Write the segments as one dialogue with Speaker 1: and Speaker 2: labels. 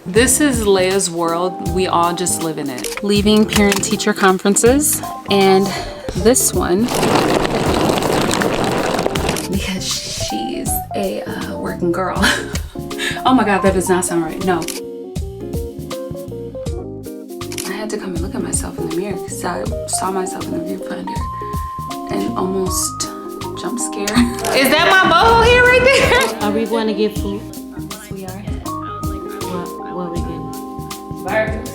Speaker 1: This is Leia's world. We all just live in it. Leaving parent-teacher conferences, and this one, because she's a working girl. Oh my God, that does not sound right. No. I had to come and look at myself in the mirror because I saw myself in the viewfinder and almost jump scare. Is that my boho hair right there?
Speaker 2: Are we going to get food?
Speaker 1: Yes, we are.
Speaker 2: What we getting?
Speaker 1: Burgers.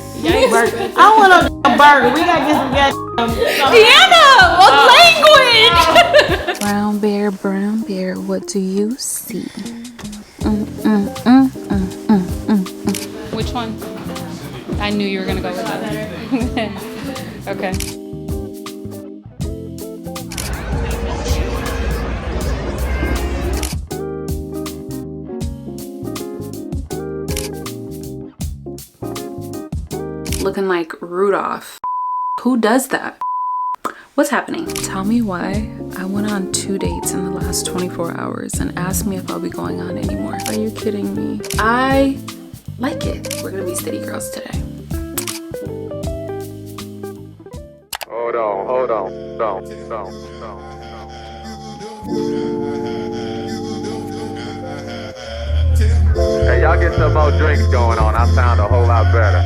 Speaker 2: Burger. I want a burger. We gotta get some goddamn.
Speaker 1: Piano, what language? Brown bear, what do you see? Which one? I knew you were gonna go with that. Okay. Looking like Rudolph. Who does that? What's happening? Tell me why I went on 2 dates in the last 24 hours and asked me if I'll be going on anymore. Are you kidding me? I like it. We're gonna be city girls today.
Speaker 3: Hold on. Hey, y'all get some more drinks going on. I sound a whole lot better.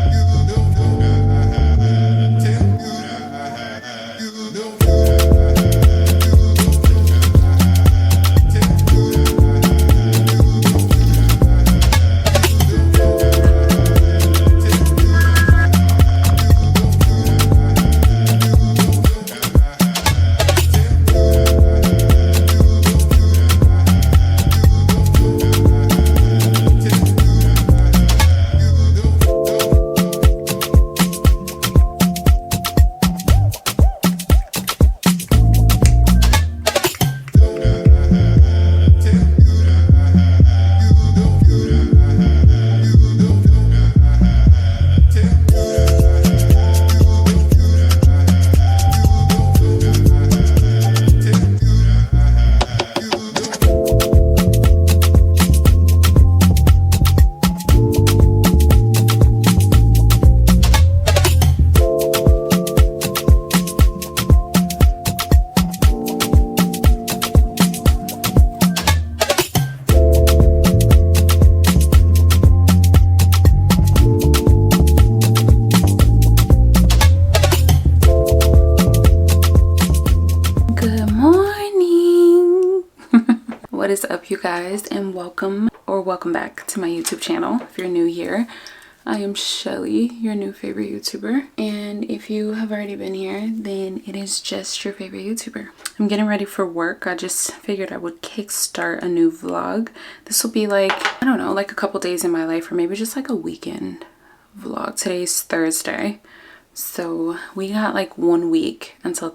Speaker 1: What is up, you guys, and welcome back to my YouTube channel. If you're new here, I am Shelly, your new favorite YouTuber, and if you have already been here, then it is just your favorite YouTuber. I'm getting ready for work. I just figured I would kickstart a new vlog. This will be like, I don't know, like a couple days in my life, or maybe just like a weekend vlog. Today's Thursday, so we got like 1 week until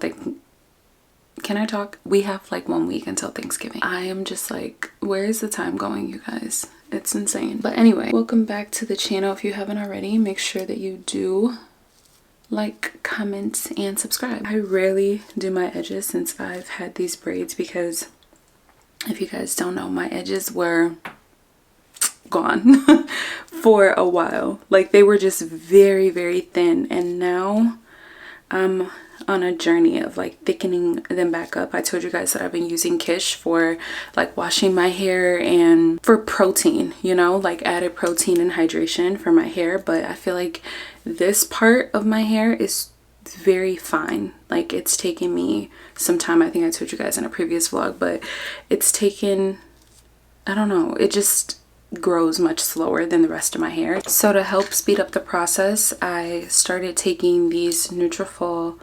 Speaker 1: Can I talk? We have like 1 week until Thanksgiving. I am just like, where is the time going, you guys? It's insane. But anyway, welcome back to the channel. If you haven't already, make sure that you do like, comment, and subscribe. I rarely do my edges since I've had these braids because if you guys don't know, my edges were gone for a while. Like, they were just very, very thin, and now I'm on a journey of like thickening them back up. I told you guys that I've been using Kish for like washing my hair and for protein, you know, like added protein and hydration for my hair. But I feel like this part of my hair is very fine. Like, it's taken me some time. I think I told you guys in a previous vlog, but it's taken, I don't know, it just grows much slower than the rest of my hair. So to help speed up the process, I started taking these Nutrafol,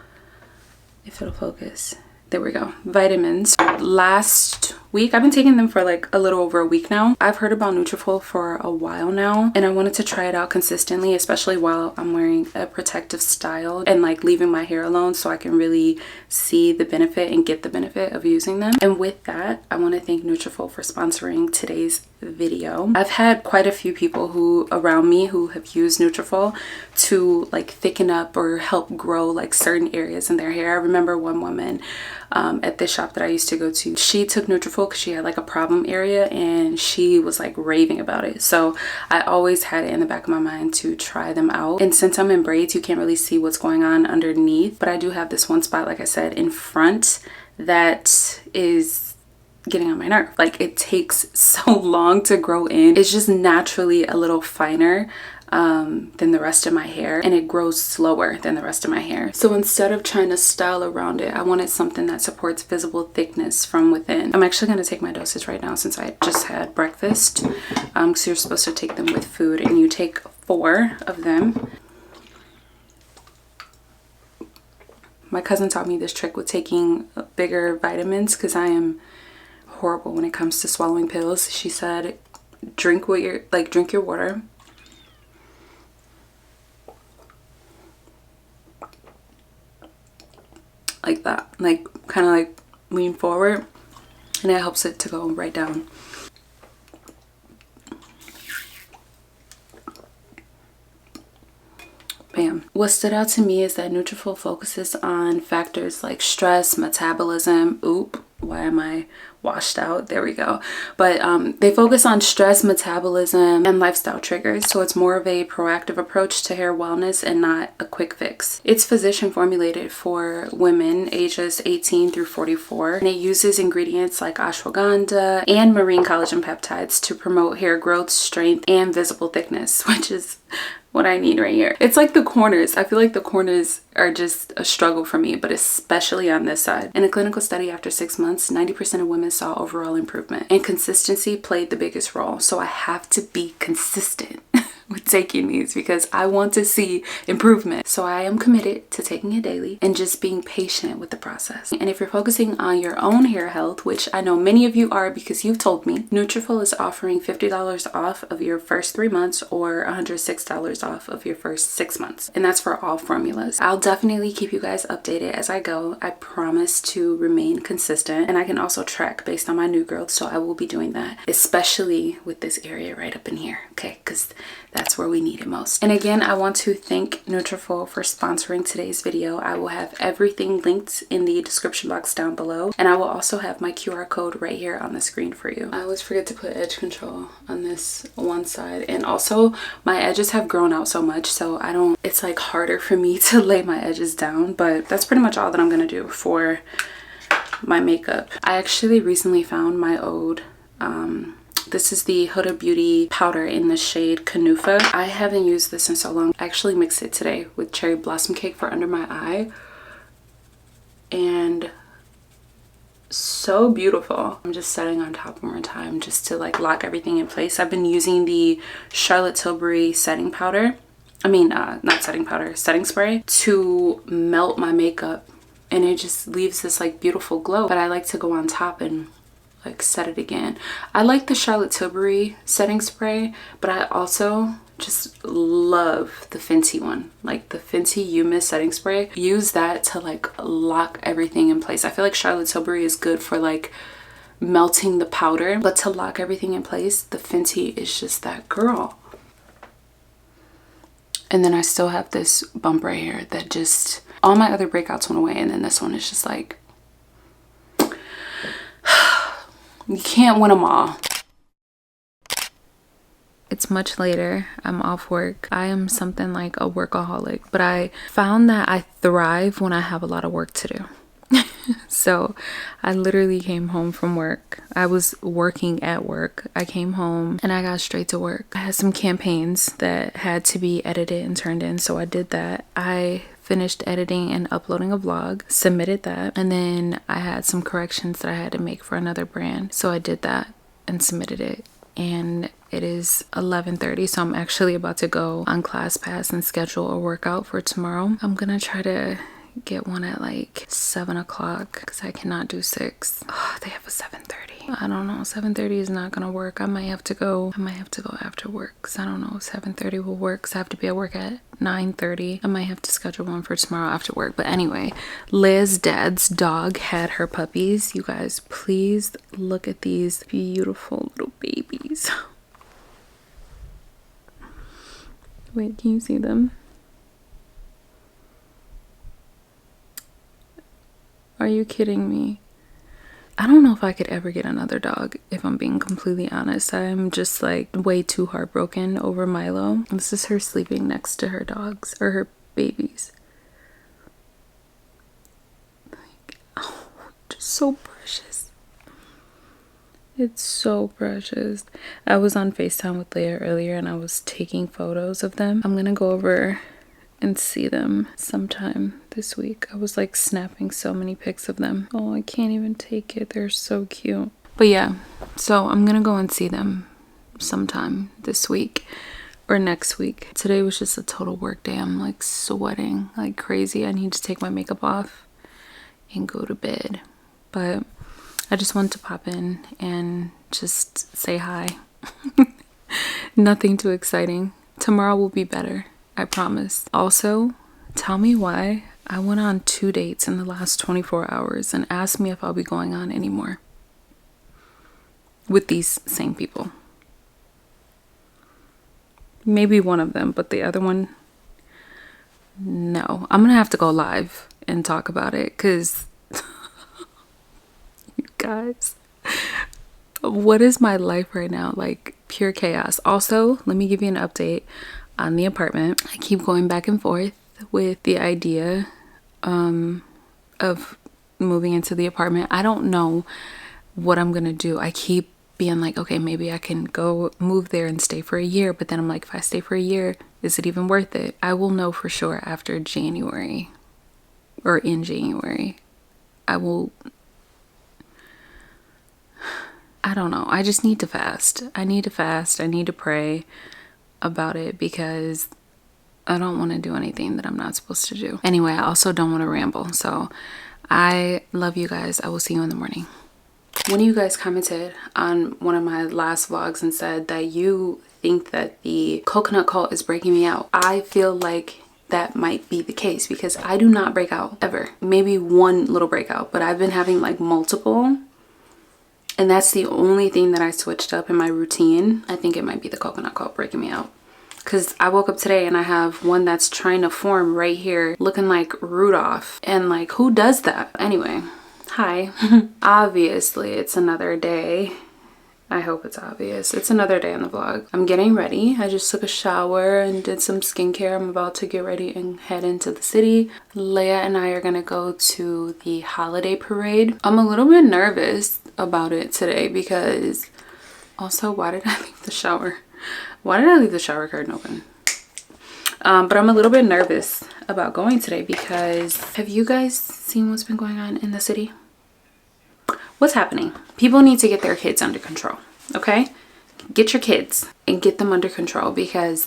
Speaker 1: if it'll focus, there we go, vitamins. Last week, I've been taking them for like a little over a week now. I've heard about Nutrafol for a while now, and I wanted to try it out consistently, especially while I'm wearing a protective style and like leaving my hair alone, so I can really see the benefit and get the benefit of using them. And with that, I want to thank Nutrafol for sponsoring today's video. I've had quite a few people who around me who have used Nutrafol to like thicken up or help grow like certain areas in their hair. I remember one woman at this shop that I used to go to, she took Nutrafol because she had like a problem area and she was like raving about it. So I always had it in the back of my mind to try them out. And since I'm in braids, you can't really see what's going on underneath, but I do have this one spot, like I said, in front that is getting on my nerve. Like, it takes so long to grow in. It's just naturally a little finer than the rest of my hair, and it grows slower than the rest of my hair. So instead of trying to style around it, I wanted something that supports visible thickness from within. I'm actually going to take my dosage right now since I just had breakfast, because you're supposed to take them with food, and you take 4 of them. My cousin taught me this trick with taking bigger vitamins because I am horrible when it comes to swallowing pills. She said, drink your water, like that, like kind of like lean forward, and it helps it to go right down. Bam. What stood out to me is that Nutrafol focuses on factors like stress, metabolism. Oop, why am I washed out? There we go. But they focus on stress, metabolism, and lifestyle triggers. So it's more of a proactive approach to hair wellness and not a quick fix. It's physician formulated for women ages 18 through 44. And it uses ingredients like ashwagandha and marine collagen peptides to promote hair growth, strength, and visible thickness, which is what I need right here. It's like the corners. I feel like the corners are just a struggle for me, but especially on this side. In a clinical study after 6 months, 90% of women saw overall improvement, and consistency played the biggest role. So I have to be consistent with taking these because I want to see improvement. So I am committed to taking it daily and just being patient with the process. And if you're focusing on your own hair health, which I know many of you are because you've told me, Nutrafol is offering $50 off of your first 3 months or $106 off of your first 6 months. And that's for all formulas. I'll definitely keep you guys updated as I go. I promise to remain consistent, and I can also track based on my new growth. So I will be doing that, especially with this area right up in here. Okay, because that's where we need it most. And again, I want to thank Nutrafol for sponsoring today's video. I will have everything linked in the description box down below, and I will also have my QR code right here on the screen for you. I always forget to put edge control on this one side, and also my edges have grown out so much, so it's like harder for me to lay my edges down. But that's pretty much all that I'm gonna do for my makeup. I actually recently found my old this is the Huda Beauty powder in the shade Kanufa. I haven't used this in so long. I actually mixed it today with cherry blossom cake for under my eye, and so beautiful. I'm just setting on top one more time just to like lock everything in place. I've been using the Charlotte Tilbury setting powder, not setting powder, setting spray, to melt my makeup, and it just leaves this like beautiful glow. But I like to go on top and like set it again. I like the Charlotte Tilbury setting spray, but I also just love the Fenty one, like the Fenty You Miss setting spray. Use that to like lock everything in place. I feel like Charlotte Tilbury is good for like melting the powder, but to lock everything in place, the Fenty is just that girl. And then I still have this bump right here that just, all my other breakouts went away, and then this one is just like, you can't win them all. It's much later. I'm off work. I am something like a workaholic, but I found that I thrive when I have a lot of work to do. So I literally came home from work. I was working at work. I came home and I got straight to work. I had some campaigns that had to be edited and turned in, so I did that. I finished editing and uploading a vlog, submitted that, and then I had some corrections that I had to make for another brand, so I did that and submitted it. And it is 11:30, so I'm actually about to go on ClassPass and schedule a workout for tomorrow. I'm gonna try to get one at like 7 o'clock because I cannot do 6. Oh, they have a 7:30. I don't know, 7:30 is not gonna work. I might have to go after work because I don't know if 7:30 will work because I have to be at work at 9:30. I might have to schedule one for tomorrow after work. But anyway, Liz dad's dog had her puppies. You guys, please look at these beautiful little babies. Wait, can you see them? Are you kidding me? I don't know if I could ever get another dog, if I'm being completely honest. I'm just like way too heartbroken over Milo. This is her sleeping next to her dogs, or her babies. Like, oh, just so precious. It's so precious. I was on FaceTime with Leia earlier and I was taking photos of them. I'm gonna go over and see them sometime this week. I was like snapping so many pics of them. Oh, I can't even take it. They're so cute. But yeah, so I'm gonna go and see them sometime this week or next week. Today was just a total work day. I'm like sweating like crazy. I need to take my makeup off and go to bed. But I just wanted to pop in and just say hi. Nothing too exciting. Tomorrow will be better. I promise. Also, tell me why I went on 2 dates in the last 24 hours and ask me if I'll be going on anymore with these same people. Maybe one of them, but the other one, no. I'm gonna have to go live and talk about it because you guys, what is my life right now? Like pure chaos. Also, let me give you an update on the apartment. I keep going back and forth with the idea of moving into the apartment. I don't know what I'm gonna do. I keep being like, okay, maybe I can go move there and stay for a year, but then I'm like, if I stay for a year, is it even worth it? I will know for sure after January, or in January. I don't know. I just need to fast. I need to fast. I need to pray about it because I don't want to do anything that I'm not supposed to do. Anyway, I also don't want to ramble. So I love you guys. I will see you in the morning. One of you guys commented on one of my last vlogs and said that you think that the coconut cult is breaking me out. I feel like that might be the case because I do not break out ever. Maybe one little breakout, but I've been having like multiple. And that's the only thing that I switched up in my routine. I think it might be the coconut cult breaking me out. Because I woke up today and I have one that's trying to form right here, looking like Rudolph. And like, who does that? Anyway, hi. Obviously, it's another day. I hope it's obvious. It's another day on the vlog. I'm getting ready. I just took a shower and did some skincare. I'm about to get ready and head into the city. Leia and I are gonna go to the holiday parade. I'm a little bit nervous about it today because also, why did I leave the shower? Why did I leave the shower curtain open? But I'm a little bit nervous about going today because have you guys seen what's been going on in the city? What's happening? People need to get their kids under control, okay? Get your kids and get them under control because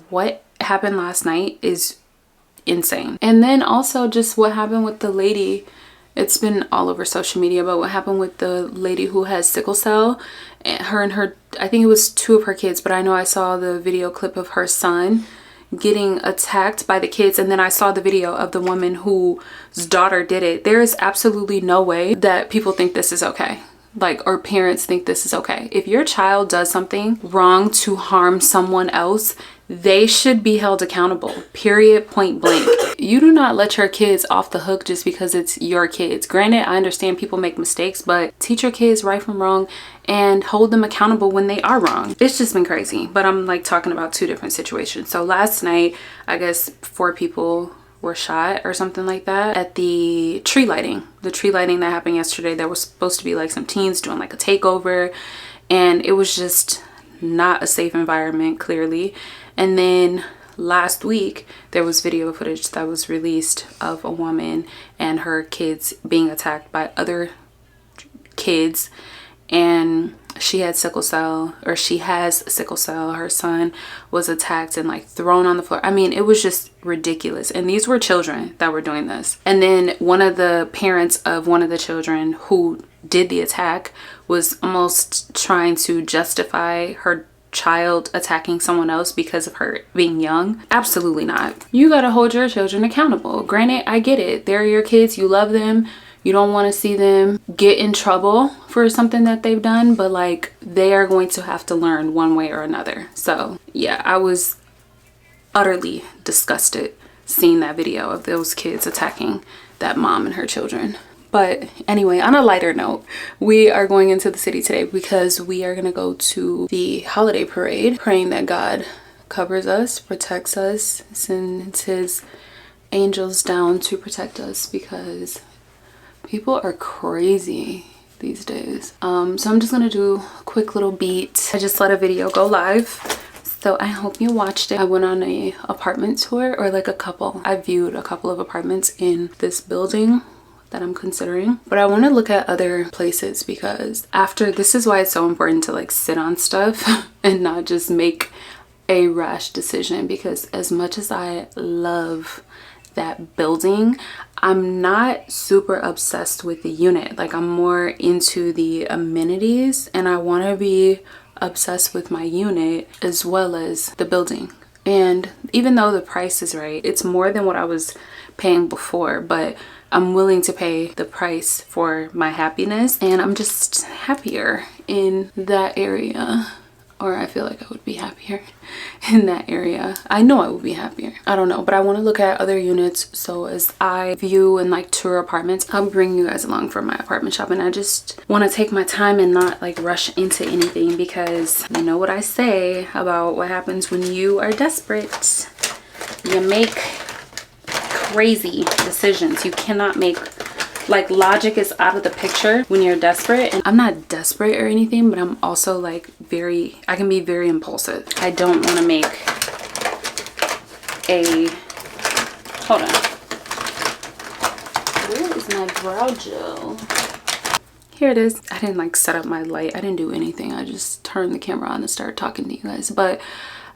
Speaker 1: what happened last night is insane. And then also just what happened with the lady, it's been all over social media, but what happened with the lady who has sickle cell, her and her, I think it was 2 of her kids, but I know I saw the video clip of her son getting attacked by the kids, and then I saw the video of the woman whose daughter did it. There is absolutely no way that people think this is okay, like, or parents think this is okay. If your child does something wrong to harm someone else, they should be held accountable, period, point blank. You do not let your kids off the hook just because it's your kids. Granted, I understand people make mistakes, but teach your kids right from wrong and hold them accountable when they are wrong. It's just been crazy, but I'm like talking about 2 different situations. So last night, I guess 4 people were shot or something like that at the tree lighting. The tree lighting that happened yesterday, there was supposed to be like some teens doing like a takeover, and it was just not a safe environment, clearly. And then last week there was video footage that was released of a woman and her kids being attacked by other kids, and she had sickle cell, or she has sickle cell. Her son was attacked and like thrown on the floor. I mean, it was just ridiculous. And these were children that were doing this. And then one of the parents of one of the children who did the attack was almost trying to justify her child attacking someone else because of her being young. Absolutely not. You gotta hold your children accountable. Granted, I get it. They're your kids. You love them. You don't want to see them get in trouble for something that they've done, but like they are going to have to learn one way or another. So yeah, I was utterly disgusted seeing that video of those kids attacking that mom and her children. But anyway, on a lighter note, we are going into the city today because we are going to go to the holiday parade, praying that God covers us, protects us, sends his angels down to protect us, because people are crazy these days. So I'm just gonna do a quick little beat. I just let a video go live, so I hope you watched it. I went on a apartment tour, or like a couple. I viewed a couple of apartments in this building that I'm considering, but I want to look at other places, because after this is why it's so important to like sit on stuff and not just make a rash decision, because as much as I love that building, I'm not super obsessed with the unit. Like, I'm more into the amenities, and I want to be obsessed with my unit as well as the building. And even though the price is right, it's more than what I was paying before, but I'm willing to pay the price for my happiness, and I'm just happier in that area. Or I feel like I would be happier in that area. I know I would be happier. I don't know, but I want to look at other units. So as I view and like tour apartments, I'll bring you guys along for my apartment shopping. I just want to take my time and not like rush into anything, because you know what I say about what happens when you are desperate. You make crazy decisions. You cannot make, like, logic is out of the picture when you're desperate. And I'm not desperate or anything, but I'm also like I can be very impulsive. I don't want to make hold on. Where is my brow gel? Here it is. I didn't like set up my light. I didn't do anything. I just turned the camera on and started talking to you guys. But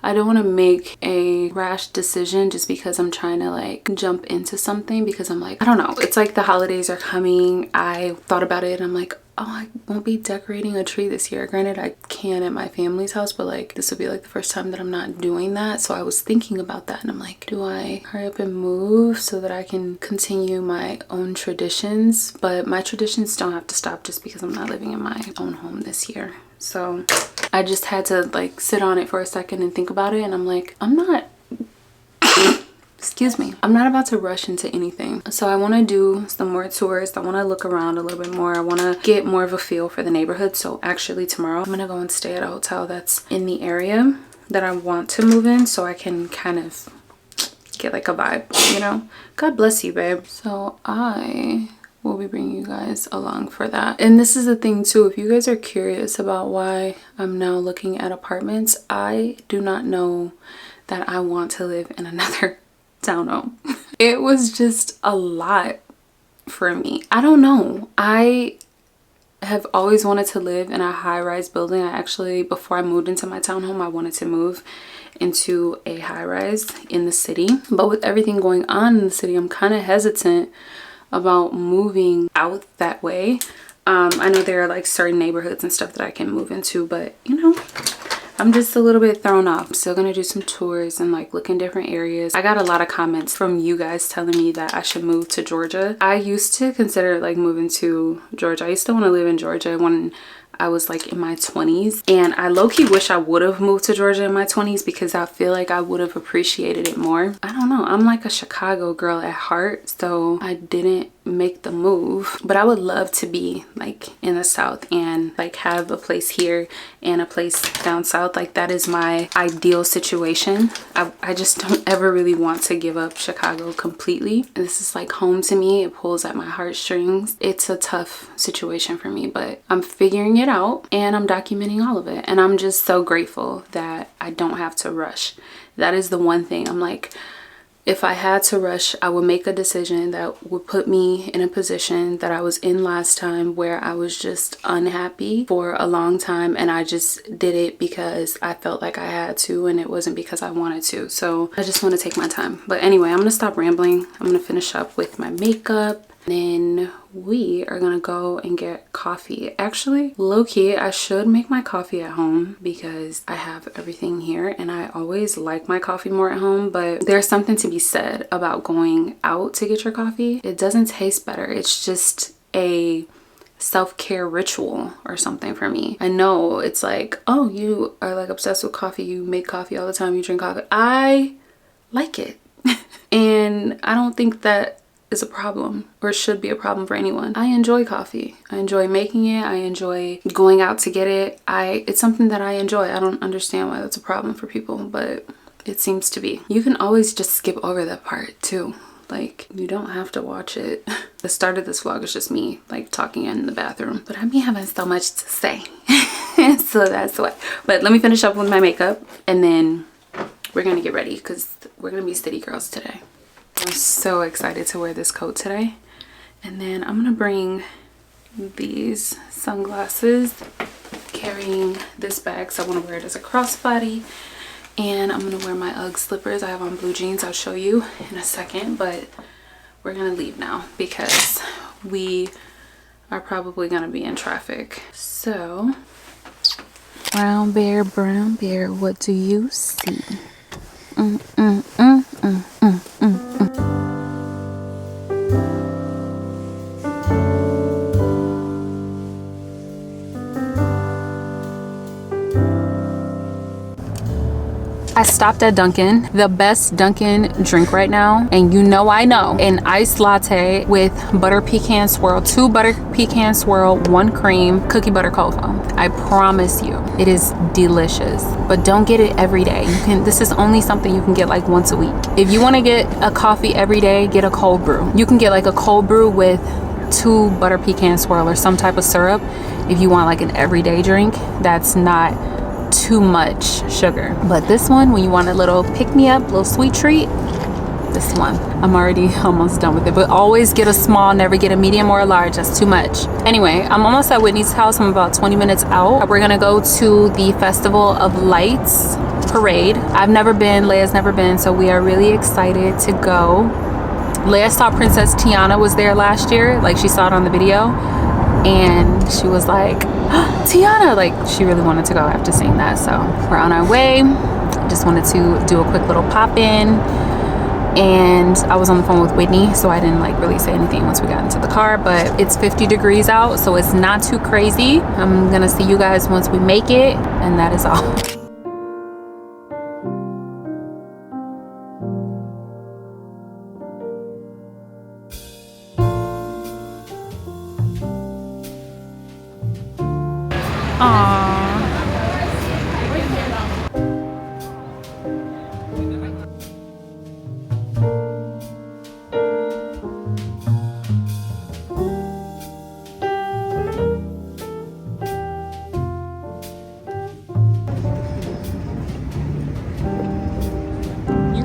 Speaker 1: I don't want to make a rash decision just because I'm trying to like jump into something, because I'm like, I don't know. It's like the holidays are coming. I thought about it and I'm like, oh, I won't be decorating a tree this year. Granted, I can at my family's house, but like this will be like the first time that I'm not doing that. So I was thinking about that, and I'm like, do I hurry up and move so that I can continue my own traditions? But my traditions don't have to stop just because I'm not living in my own home this year. So I just had to like sit on it for a second and think about it, and I'm like, I'm not excuse me, I'm not about to rush into anything. So I want to do some more tours. I want to look around a little bit more. I want to get more of a feel for the neighborhood. So actually tomorrow I'm gonna go and stay at a hotel that's in the area that I want to move in, so I can kind of get like a vibe, you know. God bless you, babe. So I will be bringing you guys along for that. And this is the thing too, if you guys are curious about why I'm now looking at apartments, I do not know that I want to live in another townhome. It was just a lot for me. I don't know. I have always wanted to live in a high-rise building. I actually, before I moved into my townhome, I wanted to move into a high-rise in the city. But with everything going on in the city, I'm kind of hesitant about moving out that way. I know there are like certain neighborhoods and stuff that I can move into, but you know, I'm just a little bit thrown off. I'm still gonna do some tours and like look in different areas. I got a lot of comments from you guys telling me that I should move to Georgia. I used to consider like moving to Georgia. I used to want to live in Georgia when I was like in my 20s, and I low-key wish I would have moved to Georgia in my 20s, because I feel like I would have appreciated it more. I don't know, I'm like a Chicago girl at heart, so I didn't make the move. But I would love to be like in the South and like have a place here and a place down south. Like that is my ideal situation. I just don't ever really want to give up Chicago completely. This is like home to me. It pulls at my heartstrings. It's a tough situation for me, but I'm figuring it out and I'm documenting all of it, and I'm just so grateful that I don't have to rush. That is the one thing I'm like, If I had to rush, I would make a decision that would put me in a position that I was in last time, where I was just unhappy for a long time, and I just did it because I felt like I had to, and it wasn't because I wanted to. So I just want to take my time. But anyway, I'm gonna stop rambling. I'm gonna finish up with my makeup, and then we are gonna go and get coffee. Actually, low-key, I should make my coffee at home because I have everything here, and I always like my coffee more at home. But there's something to be said about going out to get your coffee. It doesn't taste better. It's just a self-care ritual or something for me. I know it's like, oh, you are like obsessed with coffee, you make coffee all the time, you drink coffee. I like it. And I don't think that is a problem or should be a problem for anyone. I enjoy coffee. I enjoy making it. I enjoy going out to get it. It's something that I enjoy. I don't understand why that's a problem for people, but it seems to be. You can always just skip over that part too. Like, you don't have to watch it. The start of this vlog is just me like talking in the bathroom, but I be having so much to say. So that's why. But let me finish up with my makeup, and then we're gonna get ready because we're gonna be city girls today. I'm so excited to wear this coat today. And then I'm gonna bring these sunglasses, carrying this bag, so I want to wear it as a crossbody. And I'm gonna wear my UGG slippers. I have on blue jeans. I'll show you in a second, but we're gonna leave now because we are probably gonna be in traffic. So, brown bear, what do you see? I stopped at Dunkin', the best Dunkin' drink right now, and you know I know, an iced latte with butter pecan swirl, 2 butter pecan swirl, 1 cream, cookie butter cocoa. I promise you, it is delicious, but don't get it every day. This is only something you can get like once a week. If you want to get a coffee every day, get a cold brew. You can get like a cold brew with 2 butter pecan swirl or some type of syrup. If you want like an everyday drink, that's not too much sugar. But this one, when you want a little pick-me-up, little sweet treat, this one. I'm already almost done with it, but always get a small, never get a medium or a large. That's too much. Anyway, I'm almost at Whitney's house. I'm about 20 minutes out. We're gonna go to the Festival of Lights parade. I've never been, Leia's never been, so we are really excited to go. Leia saw Princess Tiana was there last year, like she saw it on the video, and she was like, Tiana, like she really wanted to go after seeing that. So we're on our way. Just wanted to do a quick little pop in, and I was on the phone with Whitney, so I didn't like really say anything once we got into the car. But it's 50 degrees out, so it's not too crazy. I'm gonna see you guys once we make it, and that is all.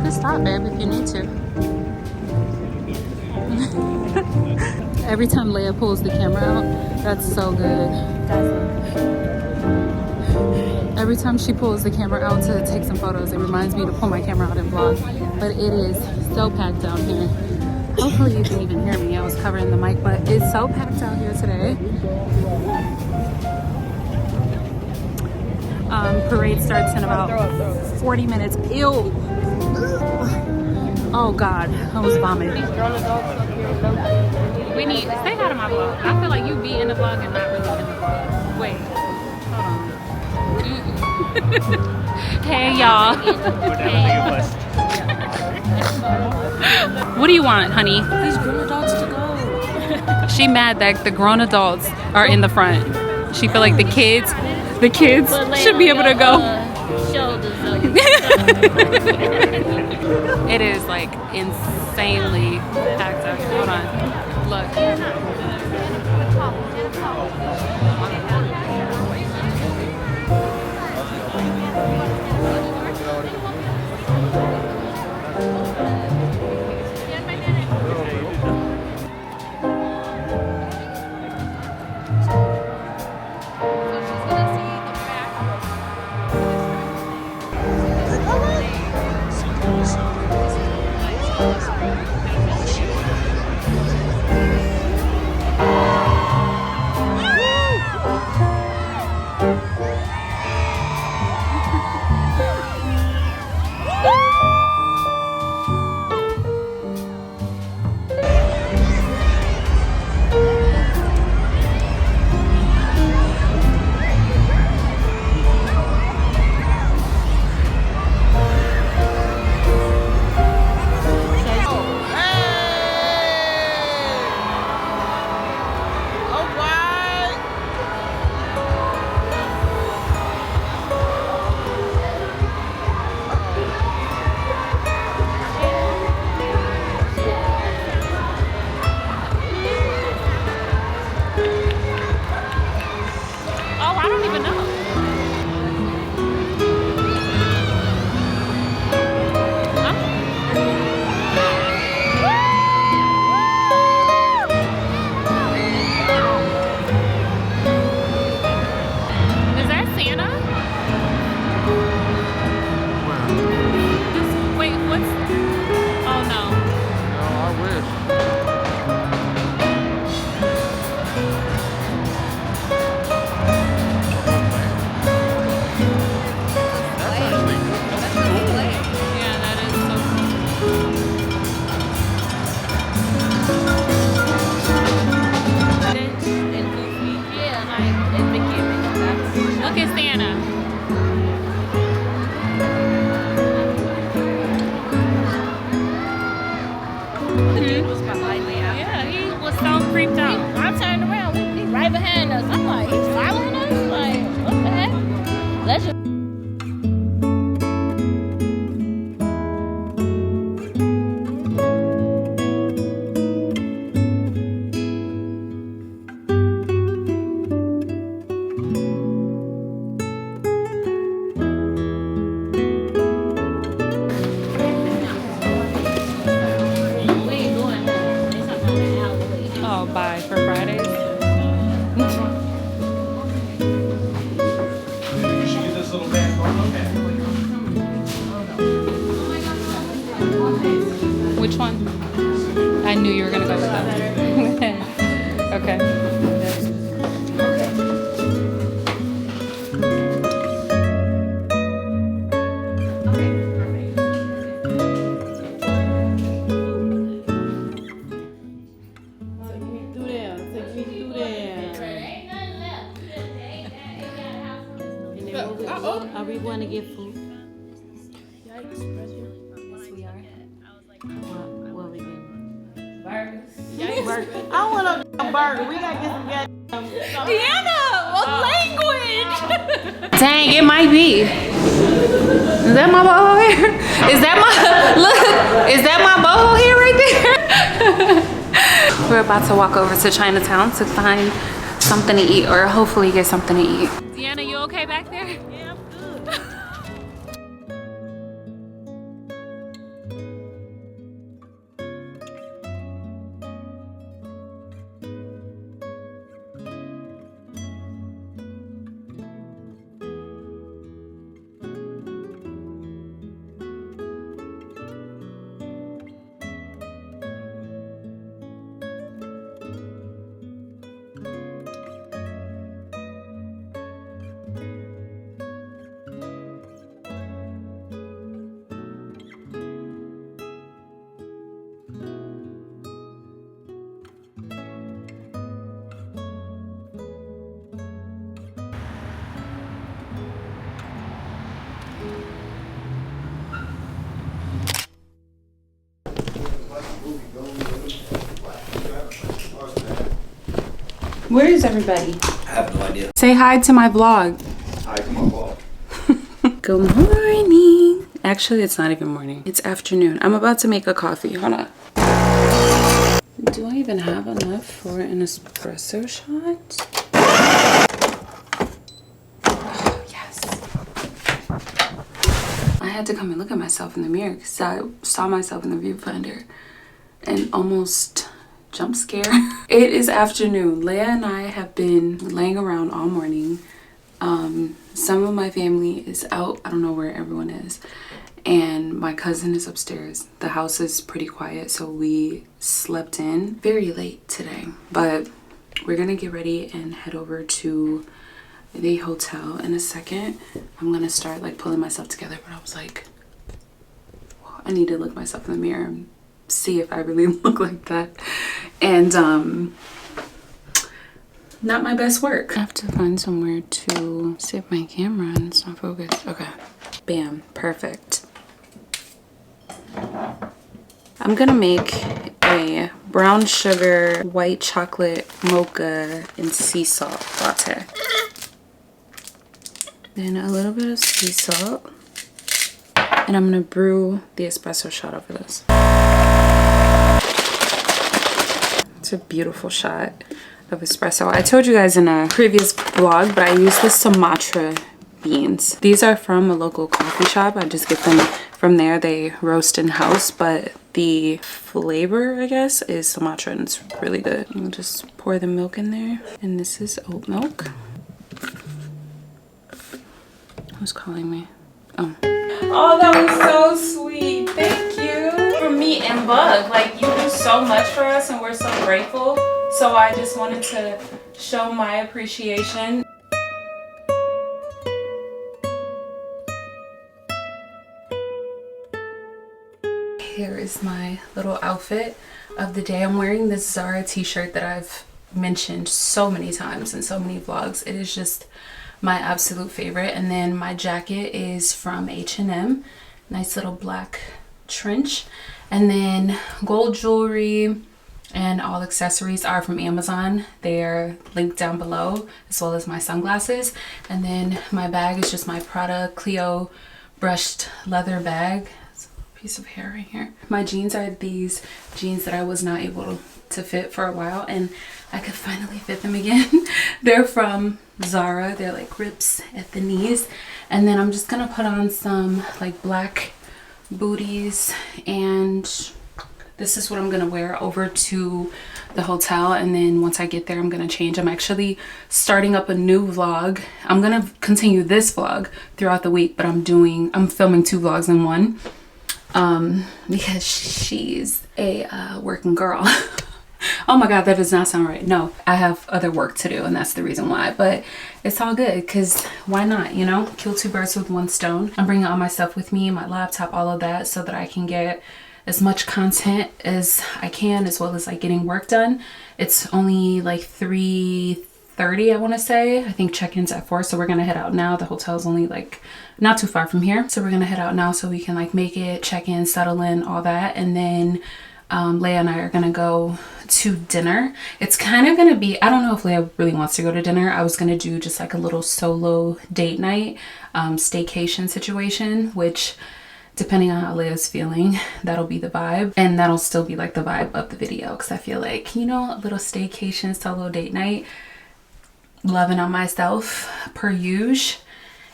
Speaker 1: Stop, babe, if you need to. Every time Leia pulls the camera out, that's so good. Every time she pulls the camera out to take some photos, it reminds me to pull my camera out and vlog. But it is so packed out here. Hopefully you can even hear me. I was covering the mic, but it's so packed out here today. Parade starts in about 40 minutes. Ew. Oh God, I was vomiting. Whitney, stay out of my vlog. I feel like you be in the vlog and not really in the vlog. Wait, hold on. Hey y'all. What do you want, honey?
Speaker 2: These grown adults to go.
Speaker 1: She mad that the grown adults are in the front. She feel like the kids should be able to go. It is like insanely packed out here. Hold on. Look. Which one? I knew you were gonna go with that. Okay.
Speaker 2: Are we going to get food?
Speaker 4: Yes, we are.
Speaker 2: What we getting?
Speaker 4: Burgers.
Speaker 2: Burger. I want a burger. We gotta get some goddamn.
Speaker 4: Deanna, what language?
Speaker 1: Dang, it might be. Is that my boho hair? Is that my, look, is that my boho hair right there? We're about to walk over to Chinatown to find something to eat, or hopefully get something to eat. Deanna, you okay back there?
Speaker 2: Yeah, I'm good.
Speaker 1: Where is everybody?
Speaker 5: I have no idea.
Speaker 1: Say hi to my vlog.
Speaker 5: Hi to my vlog.
Speaker 1: Good morning. Actually, it's not even morning. It's afternoon. I'm about to make a coffee. Hold on. Do I even have enough for an espresso shot? Oh, yes. I had to come and look at myself in the mirror because I saw myself in the viewfinder and almost jump scare. It is afternoon. Leia and I have been laying around all morning. Some of my family is out. I don't know where everyone is. and my cousin is upstairs. The house is pretty quiet, so we slept in very late today. But we're gonna get ready and head over to the hotel in a second. I'm gonna start like pulling myself together, but I was like, well, I need to look myself in the mirror and see if I really look like that. And not my best work. I have to find somewhere to save my camera and it's not focused. Okay, bam, perfect. I'm gonna make a brown sugar white chocolate mocha and sea salt latte. Then a little bit of sea salt, and I'm gonna brew the espresso shot over this. It's a beautiful shot of espresso. I told you guys in a previous vlog, but I use the Sumatra beans. These are from a local coffee shop. I just get them from there. They roast in house, but the flavor, I guess, is Sumatra, and it's really good. I'll just pour the milk in there, and this is oat milk. Who's calling me? Oh. Oh, that was so sweet. Thank you. For me and Bug, like, you do so much for us and we're so grateful. So I just wanted to show my appreciation. Here is my little outfit of the day. I'm wearing this Zara t-shirt that I've mentioned so many times in so many vlogs. It is just my absolute favorite. And then my jacket is from H&M. Nice little black trench. And then gold jewelry and all accessories are from Amazon. They are linked down below, as well as my sunglasses. And then my bag is just my Prada Clio brushed leather bag. It's a piece of hair right here. My jeans are these jeans that I was not able to fit for a while, and I could finally fit them again. They're from Zara. They're like rips at the knees. And then I'm just gonna put on some like black booties, and this is what I'm gonna wear over to the hotel. And then once I get there, I'm gonna change. I'm actually starting up a new vlog. I'm gonna continue this vlog throughout the week, but I'm filming 2 vlogs in one, because she's a working girl. Oh my god, that does not sound right. No, I have other work to do, and that's the reason why. But it's all good, because why not, you know? Kill 2 birds with 1 stone. I'm bringing all my stuff with me, my laptop, all of that, so that I can get as much content as I can, as well as like getting work done. It's only like 3:30, I want to say. I think check-in's at 4, so we're gonna head out now. The hotel's only like not too far from here, so we're gonna head out now so we can like make it, check in, settle in, all that. And then Leia and I are gonna go to dinner. It's kind of gonna be, I don't know if Leia really wants to go to dinner. I was gonna do just like a little solo date night, staycation situation, which depending on how Leia's feeling, that'll be the vibe. And that'll still be like the vibe of the video, because I feel like, you know, a little staycation, solo date night, loving on myself per usual,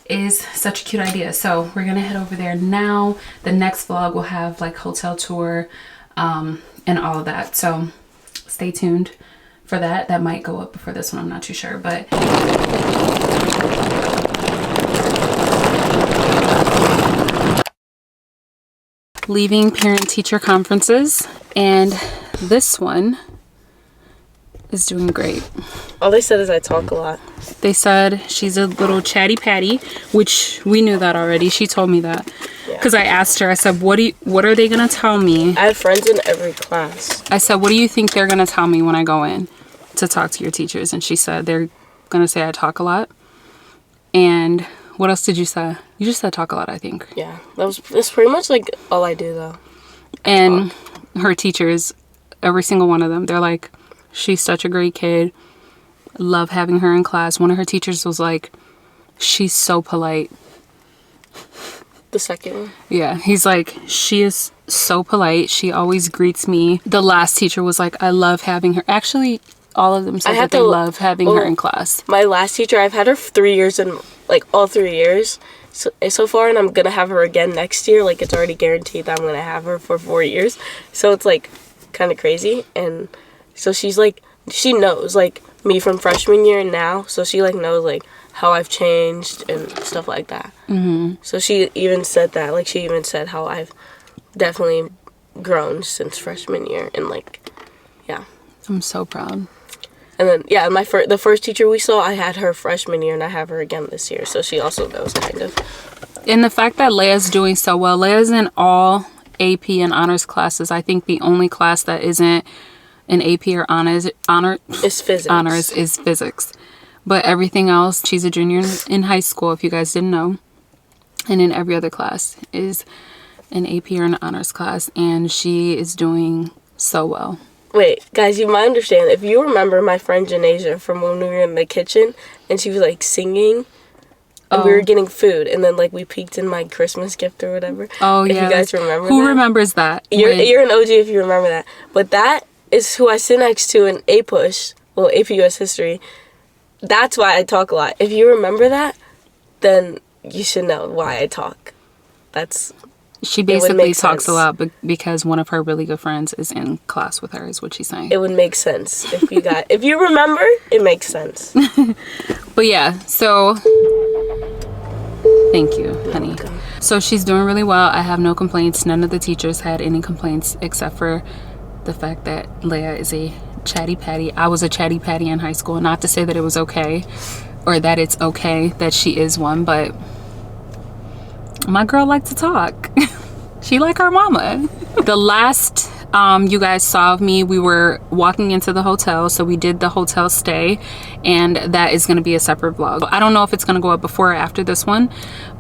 Speaker 1: is such a cute idea. So we're gonna head over there now. The next vlog will have like hotel tour and all of that, so stay tuned for that. That might go up before this one, I'm not too sure. But leaving parent-teacher conferences, and this one is doing great.
Speaker 6: All they said is I talk a lot.
Speaker 1: They said she's a little chatty patty, which we knew that already. She told me that. Because I asked her, I said, what are they going to tell me?
Speaker 6: I have friends in every class.
Speaker 1: I said, what do you think they're going to tell me when I go in to talk to your teachers? And she said, they're going to say I talk a lot. And what else did you say? You just said talk a lot, I think.
Speaker 6: Yeah, that's pretty much like all I do though.
Speaker 1: And her teachers, every single one of them, they're like, she's such a great kid. Love having her in class. One of her teachers was like, she's so polite.
Speaker 6: The second one?
Speaker 1: Yeah, he's like, she is so polite. She always greets me. The last teacher was like, I love having her. Actually, all of them said that they love having her in class.
Speaker 6: My last teacher, I've had her for 3 years, and like all 3 years so far, and I'm gonna have her again next year. Like, it's already guaranteed that I'm gonna have her for 4 years. So it's like kind of crazy. And so she's like, she knows like me from freshman year and now, so she like knows like how I've changed and stuff like that. So she even said that, like she even said how I've definitely grown since freshman year, and like, yeah.
Speaker 1: I'm so proud.
Speaker 6: And then, yeah, the first teacher we saw, I had her freshman year, and I have her again this year. So she also knows, kind of.
Speaker 1: And the fact that Leia's doing so well, Leia's in all AP and honors classes. I think the only class that isn't an AP or honors
Speaker 6: is physics.
Speaker 1: Honors is physics. But everything else, she's a junior in high school, if you guys didn't know. And in every other class is an AP or an honors class. And she is doing so well.
Speaker 6: Wait, guys, you might understand. If you remember my friend Janasia from when we were in the kitchen and she was like singing and we were getting food and then like we peeked in my Christmas gift or whatever.
Speaker 1: Oh, yeah.
Speaker 6: If you guys remember
Speaker 1: Who
Speaker 6: that.
Speaker 1: remembers that?
Speaker 6: You're an OG if you remember that. But that is who I sit next to in A-Push, well, AP US History. That's why I talk a lot. If you remember that, then you should know why I talk.
Speaker 1: She basically talks a lot because one of her really good friends is in class with her, is what she's saying.
Speaker 6: It would make sense if you remember, it makes sense.
Speaker 1: But yeah, so thank you, honey. So she's doing really well. I have no complaints. None of the teachers had any complaints except for the fact that Leia is a chatty patty. I was a chatty patty in high school. Not to say that it was okay or that it's okay that she is one, but my girl liked to talk. She like her mama. The last you guys saw of me, we were walking into the hotel, so we did the hotel stay, and that is going to be a separate vlog. I don't know if it's going to go up before or after this one,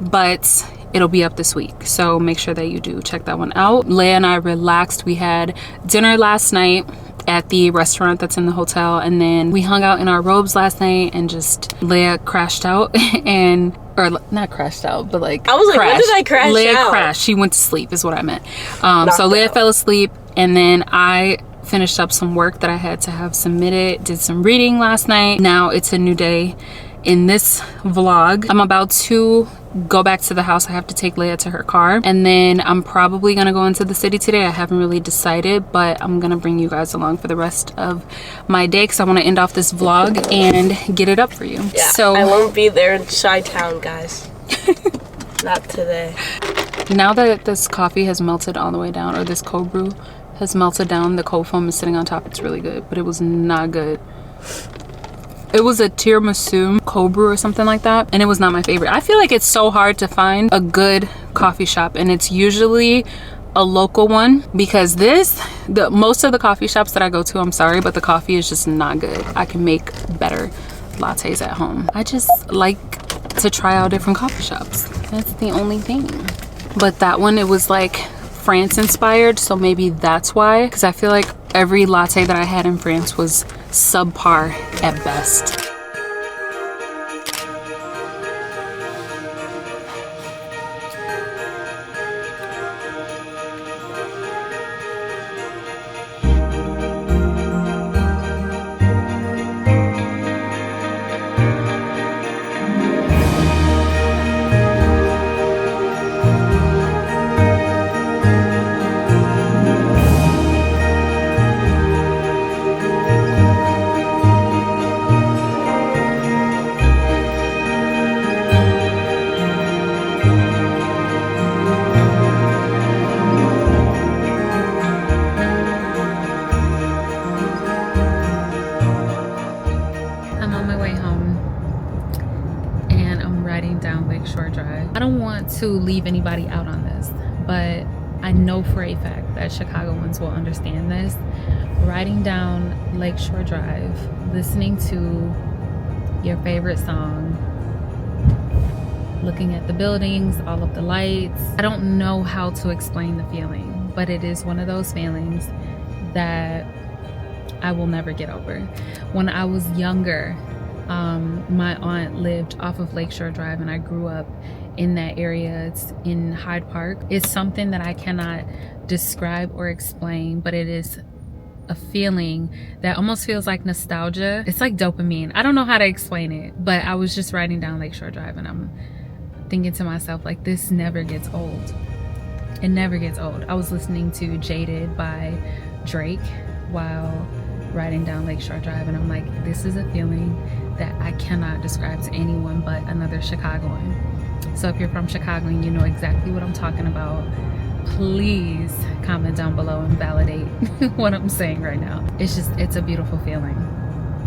Speaker 1: but it'll be up this week, so make sure that you do check that one out. Leia and I relaxed. We had dinner last night at the restaurant that's in the hotel, and then we hung out in our robes last night, and just Leia crashed out and or not crashed out, but like
Speaker 6: I was like, when did I crash
Speaker 1: Leia
Speaker 6: out?
Speaker 1: crashed. She went to sleep is what I meant. So Leia fell asleep, and then I finished up some work that I had to have submitted, did some reading last night. Now it's a new day. In this vlog, I'm about to go back to the house. I have to take Leia to her car, and then I'm probably gonna go into the city today. I haven't really decided, but I'm gonna bring you guys along for the rest of my day because I want to end off this vlog and get it up for you.
Speaker 6: Yeah,
Speaker 1: so
Speaker 6: I won't be there in Chi-Town, guys. Not today.
Speaker 1: Now that this coffee has melted all the way down, or this cold brew has melted down, the cold foam is sitting on top. It's really good, but it was not good. It was a tiramisu cold brew or something like that, and it was not my favorite. I feel like it's so hard to find a good coffee shop, and it's usually a local one, because most of the coffee shops that I go to, I'm sorry, but the coffee is just not good. I can make better lattes at home. I just like to try out different coffee shops. That's the only thing. But that one, it was like France inspired, so maybe that's why, because I feel like every latte that I had in France was subpar at best. To leave anybody out on this, but I know for a fact that Chicagoans will understand this. Riding down Lakeshore Drive, listening to your favorite song, looking at the buildings, all of the lights. I don't know how to explain the feeling, but it is one of those feelings that I will never get over. When I was younger, my aunt lived off of Lakeshore Drive, and I grew up in that area. It's in Hyde Park. It's something that I cannot describe or explain, but it is a feeling that almost feels like nostalgia. It's like dopamine. I don't know how to explain it, but I was just riding down Lakeshore Drive, and I'm thinking to myself, like, this never gets old. It never gets old. I was listening to Jaded by Drake while riding down Lakeshore Drive, and I'm like, this is a feeling that I cannot describe to anyone but another Chicagoan. So if you're from Chicago and you know exactly what I'm talking about, please comment down below and validate what I'm saying right now. It's a beautiful feeling.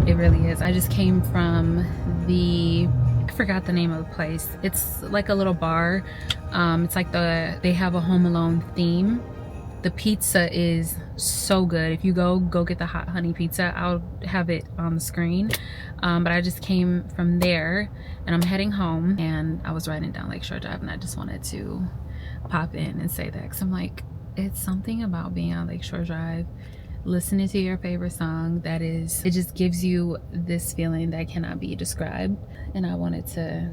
Speaker 1: It really is. I just came from I forgot the name of the place. It's like a little bar. It's like they have a Home Alone theme. The pizza is so good. If you go get the hot honey pizza, I'll have it on the screen. But I just came from there and I'm heading home, and I was riding down Lakeshore Drive and I just wanted to pop in and say that, because I'm like, it's something about being on Lakeshore Drive, listening to your favorite song it just gives you this feeling that cannot be described. And I wanted to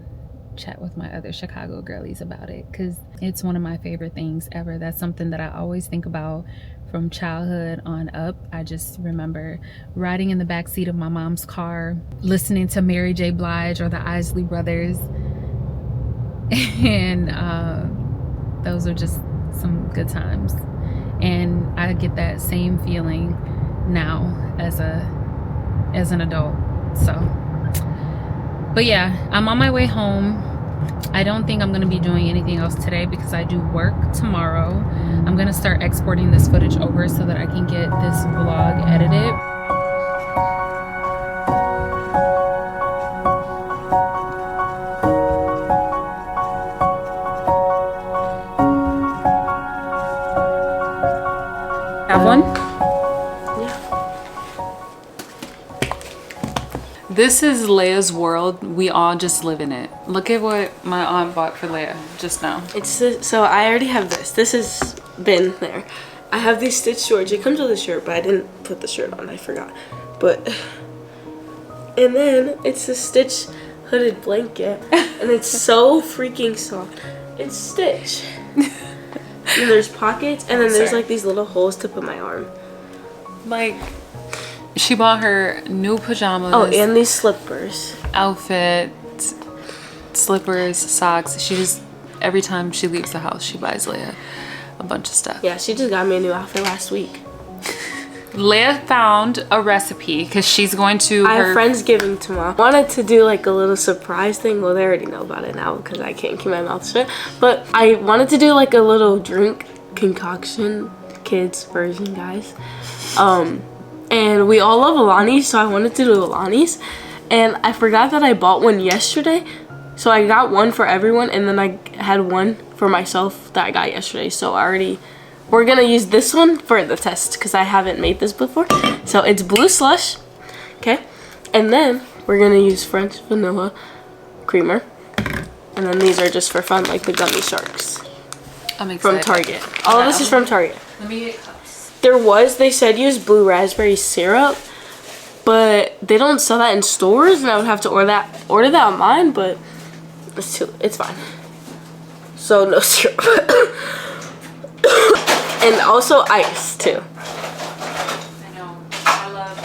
Speaker 1: chat with my other Chicago girlies about it because it's one of my favorite things ever. That's something that I always think about from childhood on up. I just remember riding in the back seat of my mom's car, listening to Mary J. Blige or the Isley Brothers, and those are just some good times. And I get that same feeling now as an adult. So, but yeah, I'm on my way home. I don't think I'm gonna be doing anything else today because I do work tomorrow. I'm gonna start exporting this footage over so that I can get this vlog edited. Have one? This is Leia's world. We all just live in it. Look at what my aunt bought for Leia just now.
Speaker 6: So I already have this. This has been there. I have these stitched shorts. It comes with a shirt, but I didn't put the shirt on. I forgot. And then it's a stitched hooded blanket, and it's so freaking soft. It's stitched. And there's pockets, and then there's like these little holes to put my arm.
Speaker 1: Like, she bought her new pajamas.
Speaker 6: Oh, and these slippers.
Speaker 1: Outfit, slippers, socks. She just, every time she leaves the house, she buys Leia a bunch of stuff.
Speaker 6: Yeah, she just got me a new outfit last week.
Speaker 1: Leia found a recipe because she's going to
Speaker 6: I have Friendsgiving tomorrow. Wanted to do like a little surprise thing. Well, they already know about it now because I can't keep my mouth shut. But I wanted to do like a little drink concoction, kids version, guys. And we all love Alani's, so I wanted to do Alani's. And I forgot that I bought one yesterday. So I got one for everyone, and then I had one for myself that I got yesterday. So we're gonna use this one for the test because I haven't made this before. So it's blue slush, okay? And then we're gonna use French vanilla creamer. And then these are just for fun, like the gummy sharks.
Speaker 1: I'm excited.
Speaker 6: From Target. All of this is from Target.
Speaker 1: Let me get cups.
Speaker 6: They said use blue raspberry syrup, but they don't sell that in stores, and I would have to order that online, but it's fine. So no syrup. And also ice too.
Speaker 1: I know. I love a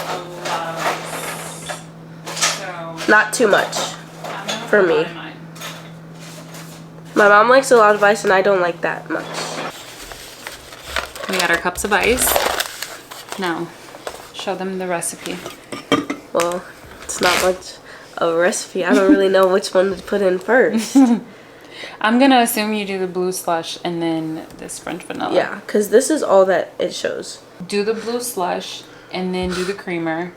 Speaker 1: lot of ice. So
Speaker 6: Not too much for me. My mom likes a lot of ice and I don't like that much.
Speaker 1: we got our cups of ice. Now, show them the recipe.
Speaker 6: Well, it's not much of a recipe. I don't really know which one to put in first.
Speaker 1: I'm gonna assume you do the blue slush and then this French vanilla.
Speaker 6: Yeah, because this is all that it shows.
Speaker 1: Do the blue slush and then do the creamer,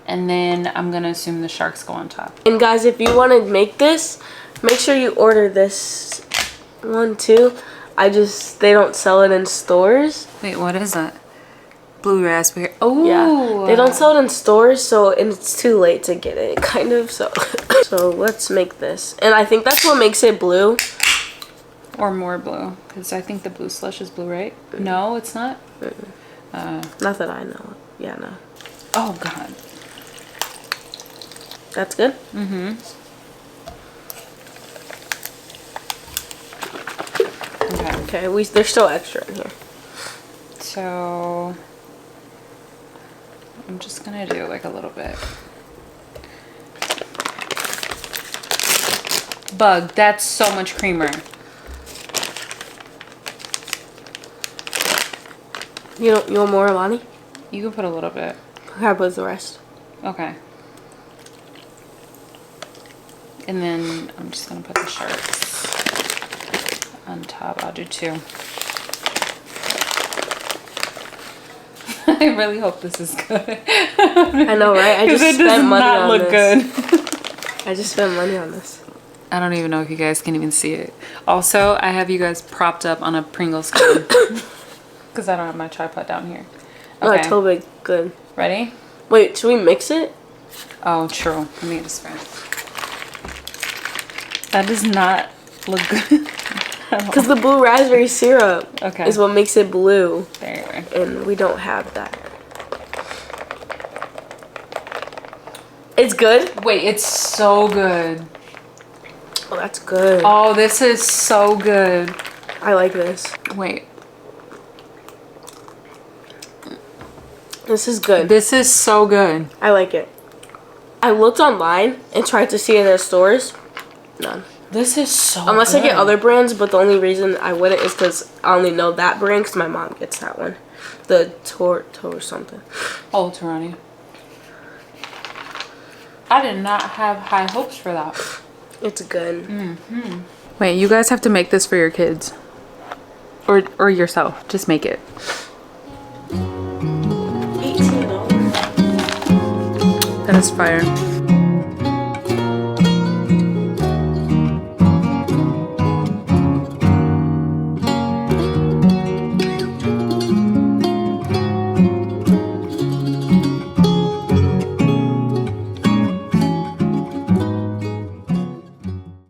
Speaker 1: and then I'm gonna assume the sharks go on top.
Speaker 6: And guys, if you want to make this, make sure you order this one too. They don't sell it in stores.
Speaker 1: Wait, what is that? Blue raspberry. Oh
Speaker 6: Yeah, they don't sell it in stores, so and it's too late to get it, kind of. So let's make this, and I think that's what makes it blue.
Speaker 1: Or more blue, because I think the blue slush is blue, right? No, it's not.
Speaker 6: Not that I know. Yeah, no.
Speaker 1: Oh God.
Speaker 6: That's good.
Speaker 1: Okay.
Speaker 6: Okay, there's still extra in here.
Speaker 1: So I'm just gonna do like a little bit. Bug, that's so much creamer.
Speaker 6: You want more, Alani?
Speaker 1: You can put a little bit.
Speaker 6: How about the rest?
Speaker 1: Okay. And then I'm just gonna put the shirts on top. I'll do 2. I really hope this is good.
Speaker 6: I know, right? I just
Speaker 1: It does
Speaker 6: spent money
Speaker 1: not
Speaker 6: on
Speaker 1: look
Speaker 6: this.
Speaker 1: good.
Speaker 6: I just spent money on this.
Speaker 1: I don't even know if you guys can even see it. Also, I have you guys propped up on a Pringles can because I don't have my tripod down here.
Speaker 6: No,
Speaker 1: Okay,
Speaker 6: totally good.
Speaker 1: ready?
Speaker 6: Wait, should we mix it?
Speaker 1: Oh, true. Let me get this first. That does not look good.
Speaker 6: Because the blue raspberry syrup
Speaker 1: Okay.
Speaker 6: is what makes it blue.
Speaker 1: There you go.
Speaker 6: And we don't have that. It's good?
Speaker 1: Wait, it's so good.
Speaker 6: Oh, that's good.
Speaker 1: Oh, this is so good.
Speaker 6: I like this.
Speaker 1: Wait,
Speaker 6: This is good.
Speaker 1: this is so good.
Speaker 6: I like it. I looked online and tried to see it in the stores. None.
Speaker 1: This is so
Speaker 6: Unless I
Speaker 1: good.
Speaker 6: get other brands, but the only reason I wouldn't is because I only know that brand because my mom gets that one. The Torto or something.
Speaker 1: Oh, Tarani. I did not have high hopes for that.
Speaker 6: It's good.
Speaker 1: Wait, you guys have to make this for your kids. Or yourself. Just make it.
Speaker 6: $18.
Speaker 1: That is fire.